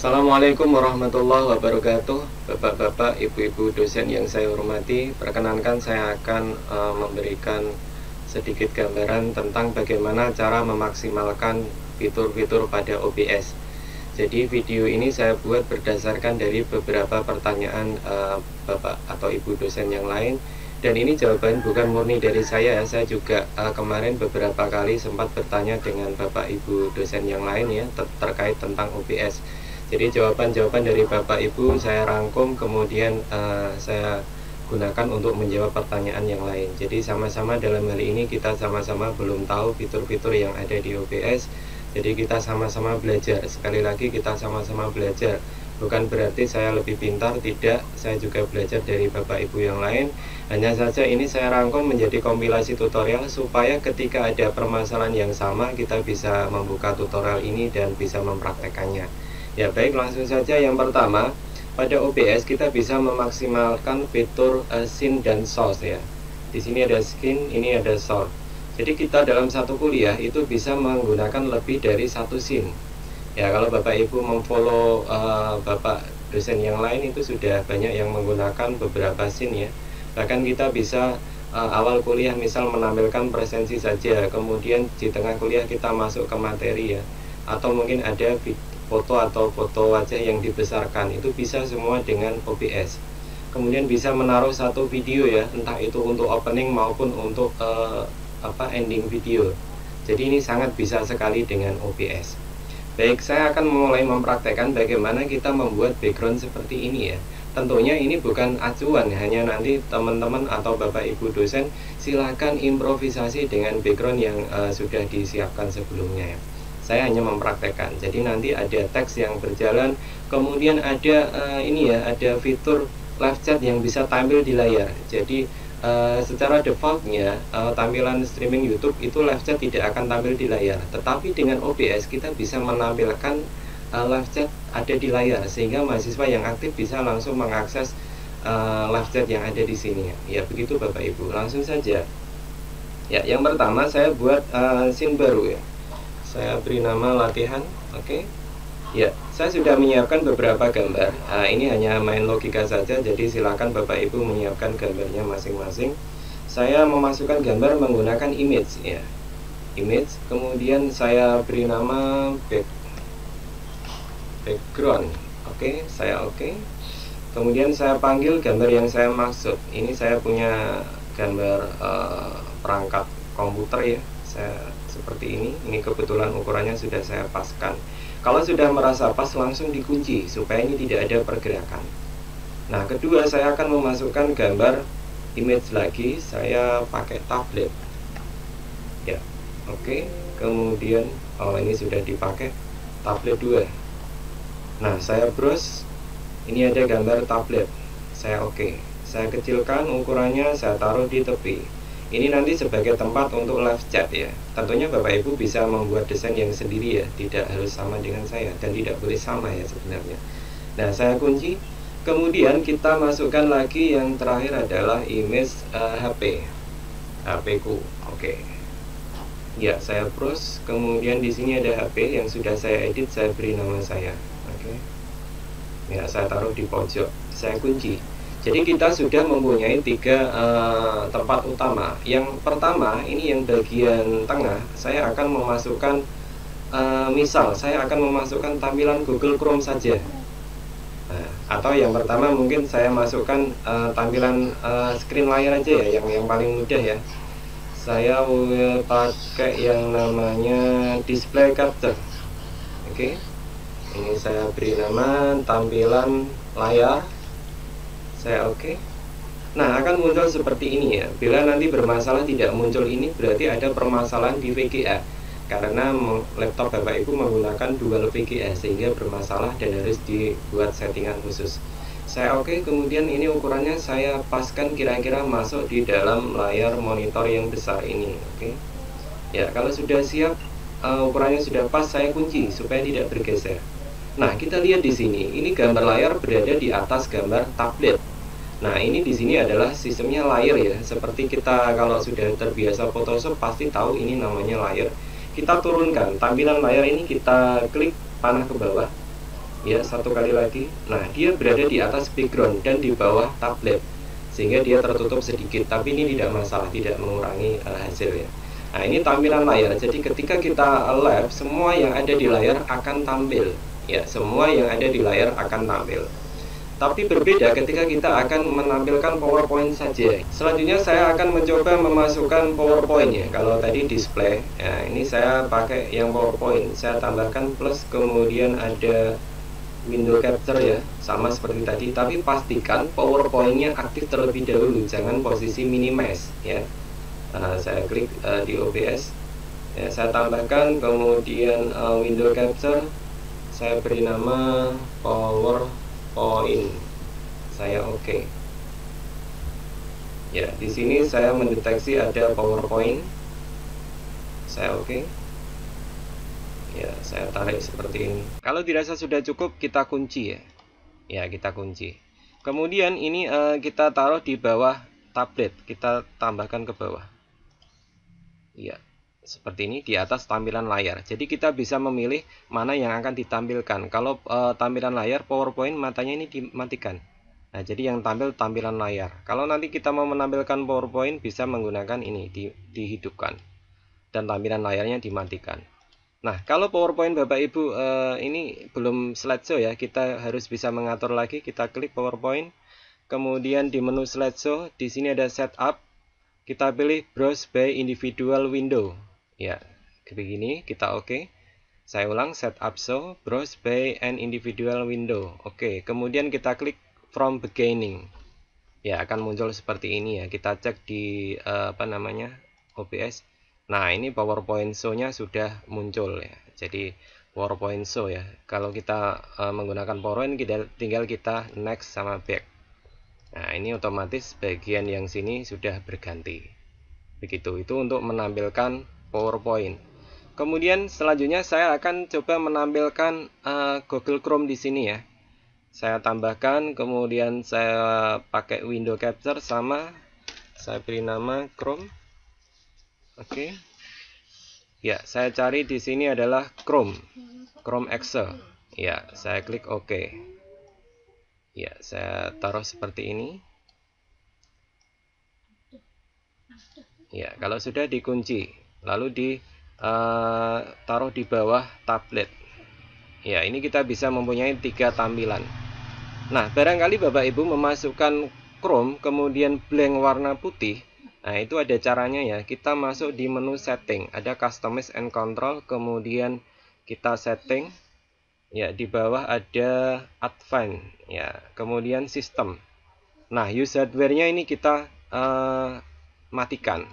Assalamualaikum warahmatullahi wabarakatuh. Bapak-bapak, ibu-ibu dosen yang saya hormati, perkenankan saya akan memberikan sedikit gambaran tentang bagaimana cara memaksimalkan fitur-fitur pada OBS. Jadi video ini saya buat berdasarkan dari beberapa pertanyaan bapak atau ibu dosen yang lain. Dan ini jawaban bukan murni dari saya. Saya juga kemarin beberapa kali sempat bertanya dengan bapak ibu dosen yang lain ya terkait tentang OBS. Jadi jawaban-jawaban dari bapak ibu saya rangkum, kemudian saya gunakan untuk menjawab pertanyaan yang lain. Jadi sama-sama dalam hal ini kita sama-sama belum tahu fitur-fitur yang ada di OBS. Jadi kita sama-sama belajar. Sekali lagi kita sama-sama belajar. Bukan berarti saya lebih pintar, tidak. Saya juga belajar dari bapak ibu yang lain. Hanya saja ini saya rangkum menjadi kompilasi tutorial supaya ketika ada permasalahan yang sama kita bisa membuka tutorial ini dan bisa mempraktekannya. Ya baik, langsung saja. Yang pertama, pada OBS kita bisa memaksimalkan fitur scene dan source ya. Di sini ada scene, ini ada source. Jadi kita dalam satu kuliah itu bisa menggunakan lebih dari satu scene. Ya kalau bapak ibu memfollow bapak dosen yang lain itu sudah banyak yang menggunakan beberapa scene ya. Bahkan kita bisa awal kuliah misal menampilkan presensi saja, kemudian di tengah kuliah kita masuk ke materi ya. Atau mungkin ada foto atau foto wajah yang dibesarkan, itu bisa semua dengan OBS. Kemudian bisa menaruh satu video ya, entah itu untuk opening maupun untuk ending video. Jadi ini sangat bisa sekali dengan OBS. Baik, saya akan mulai mempraktekkan bagaimana kita membuat background seperti ini ya. Tentunya ini bukan acuan, hanya nanti teman-teman atau bapak ibu dosen silakan improvisasi dengan background yang sudah disiapkan sebelumnya ya. Saya hanya mempraktekkan. Jadi nanti ada teks yang berjalan, kemudian ada ini ya, ada fitur live chat yang bisa tampil di layar. Jadi secara defaultnya tampilan streaming YouTube itu live chat tidak akan tampil di layar. Tetapi dengan OBS kita bisa menampilkan live chat ada di layar sehingga mahasiswa yang aktif bisa langsung mengakses live chat yang ada di sini. Ya begitu Bapak Ibu. Langsung saja. Ya, yang pertama saya buat scene baru ya. Saya beri nama latihan, oke. Ya, saya sudah menyiapkan beberapa gambar. Ini hanya main logika saja, jadi silakan Bapak Ibu menyiapkan gambarnya masing-masing. Saya memasukkan gambar menggunakan image ya. Image, kemudian saya beri nama background. Oke, saya oke. Kemudian saya panggil gambar yang saya maksud. Ini saya punya gambar perangkat komputer ya. Saya seperti ini kebetulan ukurannya sudah saya paskan. Kalau sudah merasa pas langsung dikunci supaya ini tidak ada pergerakan. Nah kedua saya akan memasukkan gambar image lagi, saya pakai tablet ya, oke. Kemudian ini sudah dipakai tablet 2. Nah saya browse, ini ada gambar tablet, saya oke. Saya kecilkan ukurannya, saya taruh di tepi. Ini nanti sebagai tempat untuk live chat ya. Tentunya Bapak Ibu bisa membuat desain yang sendiri ya, tidak harus sama dengan saya dan tidak boleh sama ya sebenarnya. Nah saya kunci. Kemudian kita masukkan lagi yang terakhir adalah image HP ku. Oke. Ya saya browse. Kemudian di sini ada HP yang sudah saya edit, saya beri nama saya. Oke. Ya saya taruh di pojok. Saya kunci. Jadi kita sudah mempunyai 3 tempat utama. Yang pertama ini yang bagian tengah, saya akan memasukkan misal saya akan memasukkan tampilan Google Chrome saja. Nah, atau yang pertama mungkin saya masukkan tampilan screen layar aja ya, yang paling mudah ya. Saya pakai yang namanya display capture. Oke. Ini saya beri nama tampilan layar. Saya oke. Nah akan muncul seperti ini ya. Bila nanti bermasalah tidak muncul ini berarti ada permasalahan di VGA, karena laptop Bapak Ibu menggunakan dual VGA sehingga bermasalah dan harus dibuat settingan khusus. Saya oke. Kemudian ini ukurannya saya paskan kira-kira masuk di dalam layar monitor yang besar ini. Oke. Ya kalau sudah siap, ukurannya sudah pas, saya kunci supaya tidak bergeser. Nah kita lihat di sini, ini gambar layar berada di atas gambar tablet. Nah ini di sini adalah sistemnya layer ya. Seperti kita kalau sudah terbiasa Photoshop pasti tahu ini namanya layer. Kita turunkan tampilan layar ini, kita klik panah ke bawah. ya, satu kali lagi. Nah, dia berada di atas background dan di bawah tablet, sehingga dia tertutup sedikit, tapi ini tidak masalah, tidak mengurangi hasil ya. Nah, ini tampilan layar. Jadi ketika kita live, semua yang ada di layar akan tampil ya, semua yang ada di layar akan tampil. Tapi berbeda ketika kita akan menampilkan PowerPoint saja. Selanjutnya saya akan mencoba memasukkan PowerPoint ya. Kalau tadi display, ya ini saya pakai yang PowerPoint. Saya tambahkan plus, kemudian ada window capture ya, sama seperti tadi. Tapi pastikan PowerPoint-nya aktif terlebih dahulu, jangan posisi minimize ya. Saya klik di OBS, ya, saya tambahkan, kemudian window capture. Saya beri nama PowerPoint. Saya oke. Ya, di sini saya mendeteksi ada PowerPoint. Saya oke. Ya, saya tarik seperti ini. Kalau dirasa sudah cukup, kita kunci ya. Ya, kita kunci. Kemudian ini kita taruh di bawah tablet. Kita tambahkan ke bawah. Ya, seperti ini di atas tampilan layar. Jadi kita bisa memilih mana yang akan ditampilkan. Kalau tampilan layar PowerPoint, matanya ini dimatikan. Nah, jadi yang tampil tampilan layar. Kalau nanti kita mau menampilkan PowerPoint, bisa menggunakan ini, dihidupkan, dan tampilan layarnya dimatikan. Nah, kalau PowerPoint Bapak Ibu ini belum slideshow ya, kita harus bisa mengatur lagi. Kita klik PowerPoint, kemudian di menu slideshow, di sini ada setup. Kita pilih browse by individual window. Ya, begini, kita oke. Saya ulang, setup show, browse by an individual window. Oke, kemudian kita klik from beginning. Ya, akan muncul seperti ini ya. Kita cek di OBS. Nah, ini PowerPoint show-nya sudah muncul ya. Jadi PowerPoint show ya. Kalau kita menggunakan PowerPoint, tinggal kita next sama back. Nah, ini otomatis bagian yang sini sudah berganti. Begitu, itu untuk menampilkan PowerPoint. Kemudian selanjutnya saya akan coba menampilkan Google Chrome di sini ya. Saya tambahkan, kemudian saya pakai window capture, sama saya beri nama Chrome. Oke. Ya, saya cari di sini adalah Chrome Excel. Ya, saya klik OK. Ya, saya taruh seperti ini. Ya, kalau sudah dikunci, lalu ditaruh di bawah tablet. Ya, ini kita bisa mempunyai 3 tampilan. Nah, barangkali Bapak Ibu memasukkan Chrome kemudian blank warna putih. Nah, itu ada caranya ya. Kita masuk di menu setting, ada customize and control, kemudian kita setting. Ya, di bawah ada advanced ya, kemudian sistem. Nah, use hardware-nya ini kita matikan.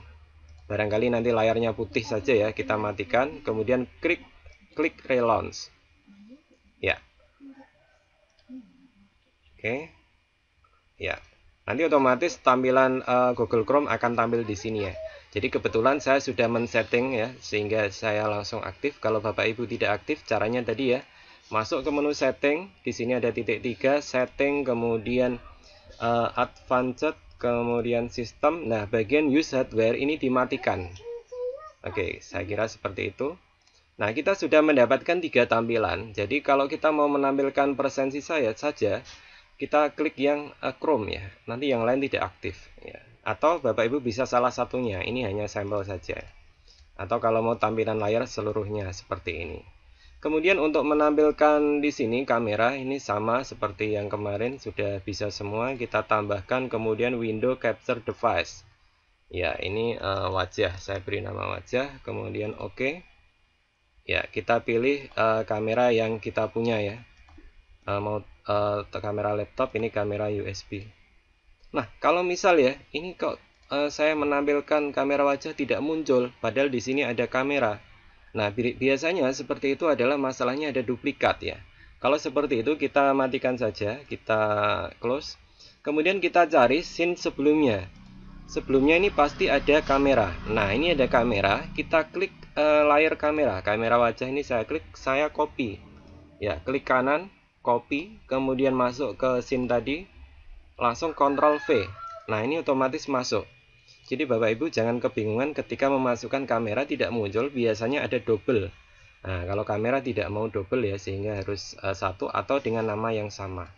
Barangkali nanti layarnya putih saja ya, kita matikan, kemudian klik relaunch. Ya. Oke. Ya. Nanti otomatis tampilan Google Chrome akan tampil di sini ya. Jadi kebetulan saya sudah men-setting ya, sehingga saya langsung aktif. Kalau Bapak Ibu tidak aktif, caranya tadi ya, masuk ke menu setting, di sini ada titik 3, setting, kemudian advanced, kemudian sistem. Nah, bagian use hardware ini dimatikan. Oke, saya kira seperti itu. Nah, kita sudah mendapatkan 3 tampilan. Jadi kalau kita mau menampilkan presensi saya saja, kita klik yang Chrome ya. Nanti yang lain tidak aktif ya. Atau Bapak Ibu bisa salah satunya. Ini hanya sampel saja. Atau kalau mau tampilan layar seluruhnya seperti ini. Kemudian untuk menampilkan di sini kamera, ini sama seperti yang kemarin, sudah bisa semua. Kita tambahkan kemudian window capture device. Ya, ini wajah, saya beri nama wajah, kemudian oke. Ya, kita pilih kamera yang kita punya ya. Mau kamera laptop, ini kamera USB. Nah, kalau misal ya, ini kok saya menampilkan kamera wajah tidak muncul, padahal di sini ada kamera. Nah, biasanya seperti itu adalah masalahnya ada duplikat ya. Kalau seperti itu kita matikan saja, kita close. Kemudian kita cari scene sebelumnya. Sebelumnya ini pasti ada kamera. Nah, ini ada kamera, kita klik layar kamera. Kamera wajah ini saya klik, saya copy. Ya, klik kanan, copy, kemudian masuk ke scene tadi, langsung Ctrl V. Nah, ini otomatis masuk. Jadi Bapak Ibu jangan kebingungan ketika memasukkan kamera tidak muncul, biasanya ada double. Nah, kalau kamera tidak mau double ya, sehingga harus satu atau dengan nama yang sama.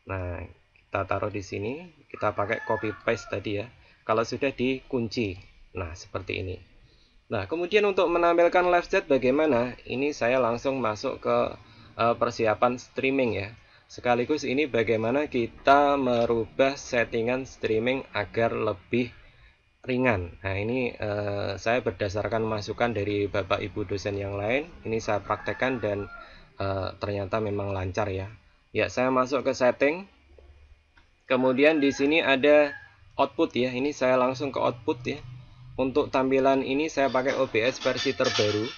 Nah, kita taruh di sini, kita pakai copy paste tadi ya. Kalau sudah dikunci, nah seperti ini. Nah, kemudian untuk menampilkan live chat bagaimana? Ini saya langsung masuk ke persiapan streaming ya. Sekaligus ini bagaimana kita merubah settingan streaming agar lebih ringan. Nah, ini saya berdasarkan masukan dari Bapak Ibu dosen yang lain. Ini saya praktekkan dan ternyata memang lancar ya. Ya, saya masuk ke setting. Kemudian di sini ada output ya. Ini saya langsung ke output ya. Untuk tampilan ini saya pakai OBS versi terbaru.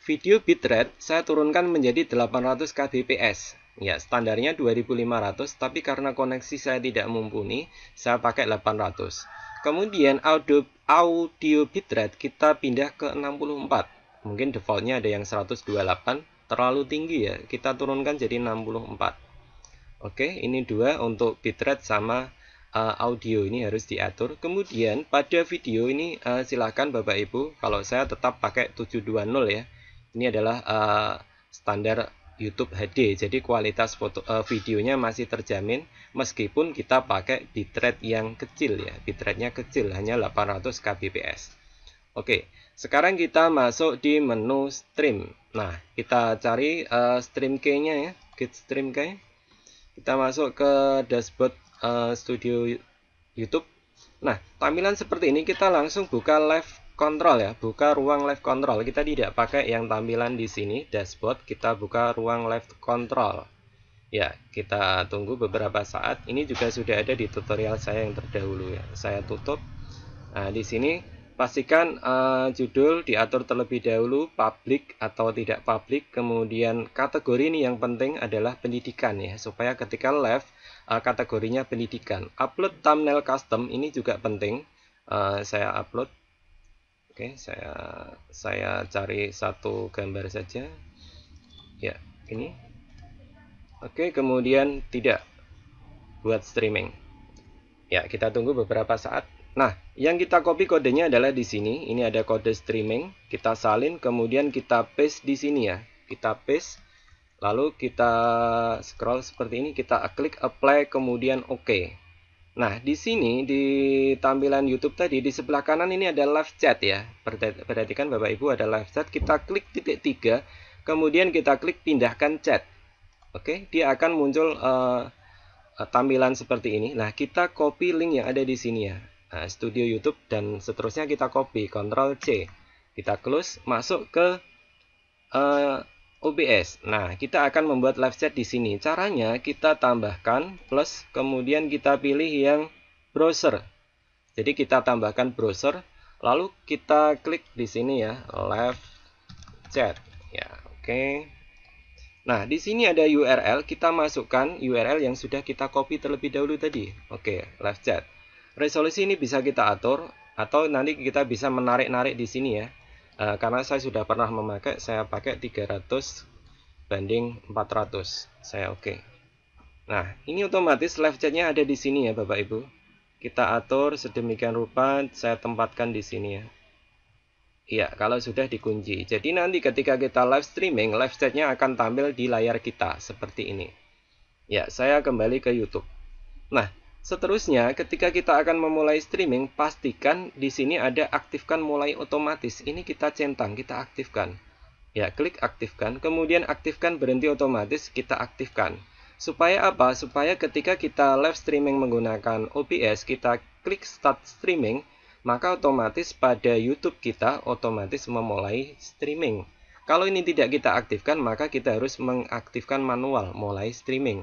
Video bitrate saya turunkan menjadi 800 kbps. Ya, standarnya 2500, tapi karena koneksi saya tidak mumpuni, saya pakai 800. Kemudian audio bitrate kita pindah ke 64. Mungkin defaultnya ada yang 128, terlalu tinggi ya. Kita turunkan jadi 64. Oke, ini dua untuk bitrate sama audio ini harus diatur. Kemudian pada video ini silahkan Bapak Ibu, kalau saya tetap pakai 720 ya. Ini adalah standar YouTube HD, jadi kualitas videonya masih terjamin meskipun kita pakai bitrate yang kecil ya. Bitrate-nya kecil, hanya 800 kbps. Oke, sekarang kita masuk di menu stream. Nah, kita cari stream key-nya ya, get stream key. Kita masuk ke dashboard studio YouTube. Nah, tampilan seperti ini kita langsung buka live control ya, buka ruang live control. Kita tidak pakai yang tampilan di sini dashboard, kita buka ruang live control. Ya, kita tunggu beberapa saat. Ini juga sudah ada di tutorial saya yang terdahulu ya. Saya tutup. Nah, di sini pastikan judul diatur terlebih dahulu, public atau tidak public. Kemudian kategori ini yang penting adalah pendidikan ya, supaya ketika live kategorinya pendidikan. Upload thumbnail custom ini juga penting. Saya upload. Oke, saya cari satu gambar saja. Ya, ini. Oke, kemudian tidak buat streaming. Ya, kita tunggu beberapa saat. Nah, yang kita copy kodenya adalah di sini. Ini ada kode streaming. Kita salin, kemudian kita paste di sini ya. Kita paste, lalu kita scroll seperti ini. Kita klik apply, kemudian OK. Nah, di sini di tampilan YouTube tadi di sebelah kanan ini ada live chat ya. Perhatikan Bapak Ibu, ada live chat. Kita klik titik 3, kemudian kita klik pindahkan chat. Oke, dia akan muncul tampilan seperti ini. Nah, kita copy link yang ada di sini ya. Nah, studio YouTube dan seterusnya kita copy, Ctrl C. Kita close, masuk ke OBS. Nah, kita akan membuat live chat di sini. Caranya kita tambahkan plus, kemudian kita pilih yang browser. Jadi kita tambahkan browser, lalu kita klik di sini ya, live chat. Ya, oke. Nah, di sini ada URL, kita masukkan URL yang sudah kita copy terlebih dahulu tadi. Oke, live chat. Resolusi ini bisa kita atur, atau nanti kita bisa menarik-narik di sini ya. Karena saya sudah pernah memakai, saya pakai 300 banding 400. Saya oke. Nah, ini otomatis live chatnya ada di sini ya Bapak Ibu. Kita atur sedemikian rupa, saya tempatkan di sini ya. Iya, kalau sudah dikunci. Jadi nanti ketika kita live streaming, live chatnya akan tampil di layar kita seperti ini. Ya, saya kembali ke YouTube. Nah, seterusnya ketika kita akan memulai streaming, pastikan di sini ada aktifkan mulai otomatis. Ini kita centang, kita aktifkan. Ya, klik aktifkan, kemudian aktifkan berhenti otomatis, kita aktifkan. Supaya apa? Supaya ketika kita live streaming menggunakan OBS, kita klik start streaming, maka otomatis pada YouTube kita otomatis memulai streaming. Kalau ini tidak kita aktifkan, maka kita harus mengaktifkan manual mulai streaming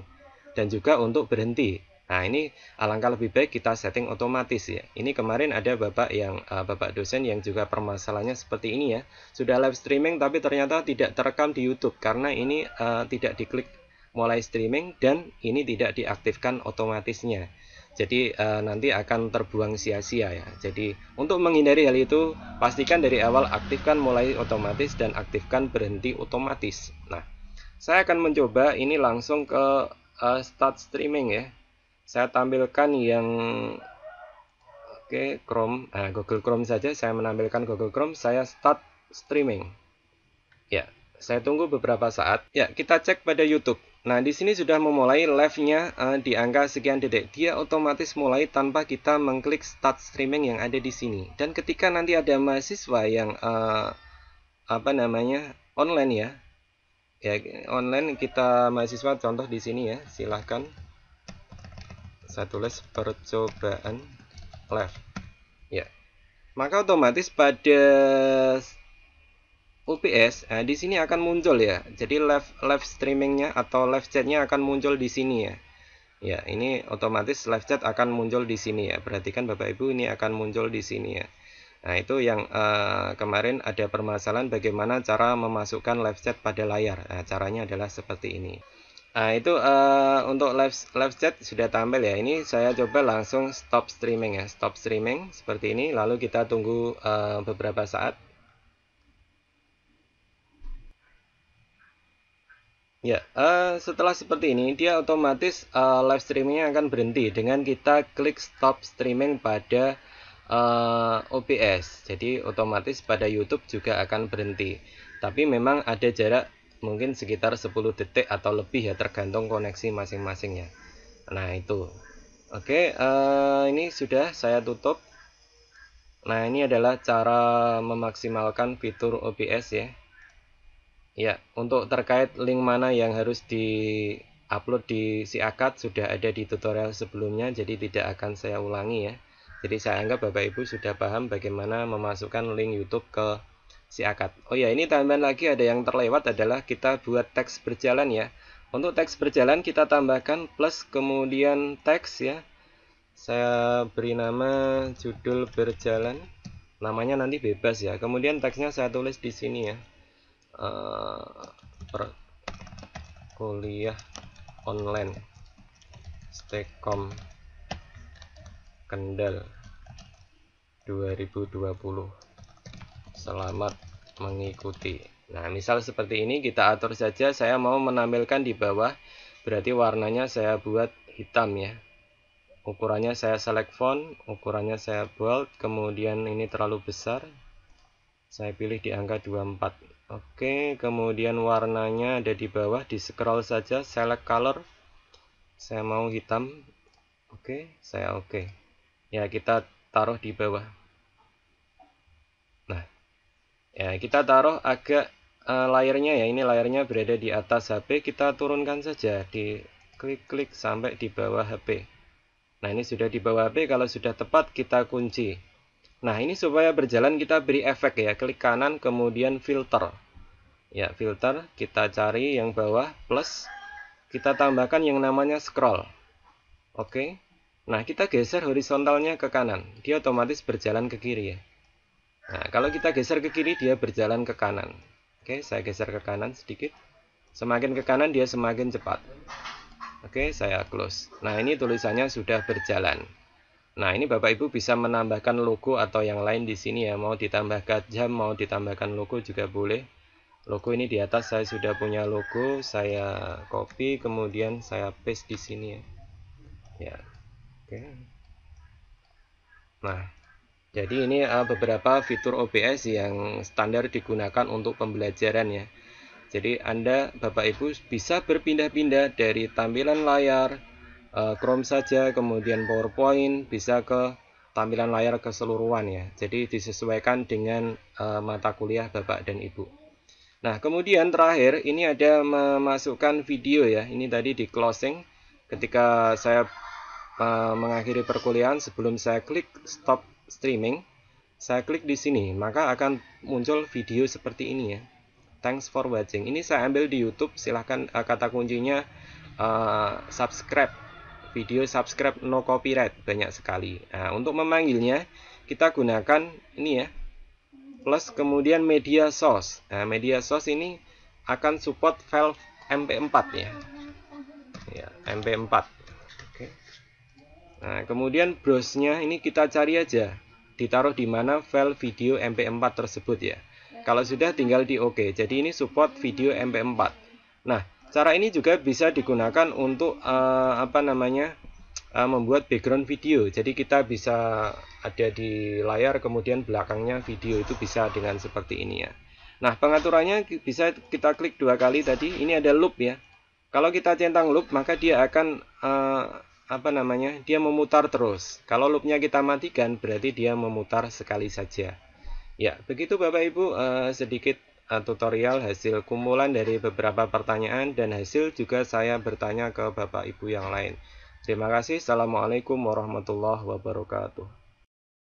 dan juga untuk berhenti. Nah, ini alangkah lebih baik kita setting otomatis ya. Ini kemarin ada Bapak dosen yang juga permasalahannya seperti ini ya. Sudah live streaming tapi ternyata tidak terekam di YouTube karena ini tidak diklik mulai streaming dan ini tidak diaktifkan otomatisnya. Jadi nanti akan terbuang sia-sia ya. Jadi untuk menghindari hal itu, pastikan dari awal aktifkan mulai otomatis dan aktifkan berhenti otomatis. Nah, saya akan mencoba ini langsung ke start streaming ya. Saya tampilkan yang Chrome, Google Chrome saja. Saya menampilkan Google Chrome. Saya start streaming. Ya, saya tunggu beberapa saat. Ya, kita cek pada YouTube. Nah, di sini sudah memulai live-nya di angka sekian detik. Dia otomatis mulai tanpa kita mengklik start streaming yang ada di sini. Dan ketika nanti ada mahasiswa yang online ya. Ya, online kita mahasiswa contoh di sini ya. Silahkan saya tulis percobaan live. Ya. Maka otomatis pada OBS, di sini akan muncul ya. Jadi live streamingnya atau live chatnya akan muncul di sini ya. Ya, ini otomatis live chat akan muncul di sini ya. Perhatikan Bapak Ibu, ini akan muncul di sini ya. Nah, itu yang kemarin ada permasalahan bagaimana cara memasukkan live chat pada layar. Nah, caranya adalah seperti ini. Nah, itu untuk live chat sudah tampil ya. Ini saya coba langsung stop streaming ya. Stop streaming seperti ini. Lalu kita tunggu beberapa saat. Ya, setelah seperti ini, dia otomatis live streamingnya akan berhenti dengan kita klik stop streaming pada OBS. Jadi otomatis pada YouTube juga akan berhenti. Tapi memang ada jarak mungkin sekitar 10 detik atau lebih ya, tergantung koneksi masing-masing ya. Nah itu, oke, ini sudah saya tutup. Nah, ini adalah cara memaksimalkan fitur OBS ya. Ya, untuk terkait link mana yang harus di-upload di si akad sudah ada di tutorial sebelumnya, jadi tidak akan saya ulangi ya. Jadi saya anggap Bapak Ibu sudah paham bagaimana memasukkan link YouTube ke si akad. Oh ya, ini tambahan lagi ada yang terlewat adalah kita buat teks berjalan ya. Untuk teks berjalan kita tambahkan plus kemudian teks ya. Saya beri nama judul berjalan. Namanya nanti bebas ya. Kemudian teksnya saya tulis di sini ya. Kuliah online Stekom Kendal 2020, selamat mengikuti. Nah, misal seperti ini kita atur saja. Saya mau menampilkan di bawah, berarti warnanya saya buat hitam ya. Ukurannya saya select font, ukurannya saya bold, kemudian ini terlalu besar, saya pilih di angka 24. Oke, kemudian warnanya ada di bawah, di scroll saja, select color, saya mau hitam. Oke, saya oke. Ya, kita taruh di bawah. Nah, ya kita taruh agak layarnya ya, ini layarnya berada di atas HP, kita turunkan saja, di klik-klik sampai di bawah HP. Nah, ini sudah di bawah HP, kalau sudah tepat kita kunci. Nah, ini supaya berjalan kita beri efek ya, klik kanan kemudian filter. Ya, filter, kita cari yang bawah plus, kita tambahkan yang namanya scroll. Oke. Nah, kita geser horizontalnya ke kanan, dia otomatis berjalan ke kiri ya. Nah, kalau kita geser ke kiri dia berjalan ke kanan. Oke, saya geser ke kanan sedikit. Semakin ke kanan dia semakin cepat. Oke, saya close. Nah, ini tulisannya sudah berjalan. Nah, ini Bapak Ibu bisa menambahkan logo atau yang lain di sini ya. Mau ditambahkan jam, mau ditambahkan logo juga boleh. Logo ini di atas saya sudah punya logo, saya copy kemudian saya paste di sini ya. Ya. Oke. Nah, jadi ini beberapa fitur OBS yang standar digunakan untuk pembelajaran ya. Jadi Anda Bapak Ibu bisa berpindah-pindah dari tampilan layar Chrome saja, kemudian PowerPoint, bisa ke tampilan layar keseluruhan ya. Jadi disesuaikan dengan mata kuliah Bapak dan Ibu. Nah, kemudian terakhir ini ada memasukkan video ya. Ini tadi di closing ketika saya mengakhiri perkuliahan, sebelum saya klik stop streaming, saya klik di sini, maka akan muncul video seperti ini ya. Thanks for watching. Ini saya ambil di YouTube, silahkan kata kuncinya subscribe. Video subscribe no copyright, banyak sekali. Nah, untuk memanggilnya kita gunakan ini ya. Plus kemudian media source. Nah, media source ini akan support file MP4 ya. Ya, MP4. Oke. Nah, kemudian browse-nya ini kita cari aja. Ditaruh di mana file video MP4 tersebut ya. Kalau sudah tinggal di OK. Jadi ini support video MP4. Nah, cara ini juga bisa digunakan untuk membuat background video. Jadi kita bisa ada di layar kemudian belakangnya video, itu bisa dengan seperti ini ya. Nah, pengaturannya bisa kita klik 2 kali tadi. Ini ada loop ya. Kalau kita centang loop, maka dia akan dia memutar terus. Kalau loopnya kita matikan, berarti dia memutar sekali saja. Ya, begitu Bapak Ibu, sedikit tutorial hasil kumpulan dari beberapa pertanyaan, dan hasil juga saya bertanya ke Bapak Ibu yang lain. Terima kasih. Assalamualaikum warahmatullahi wabarakatuh.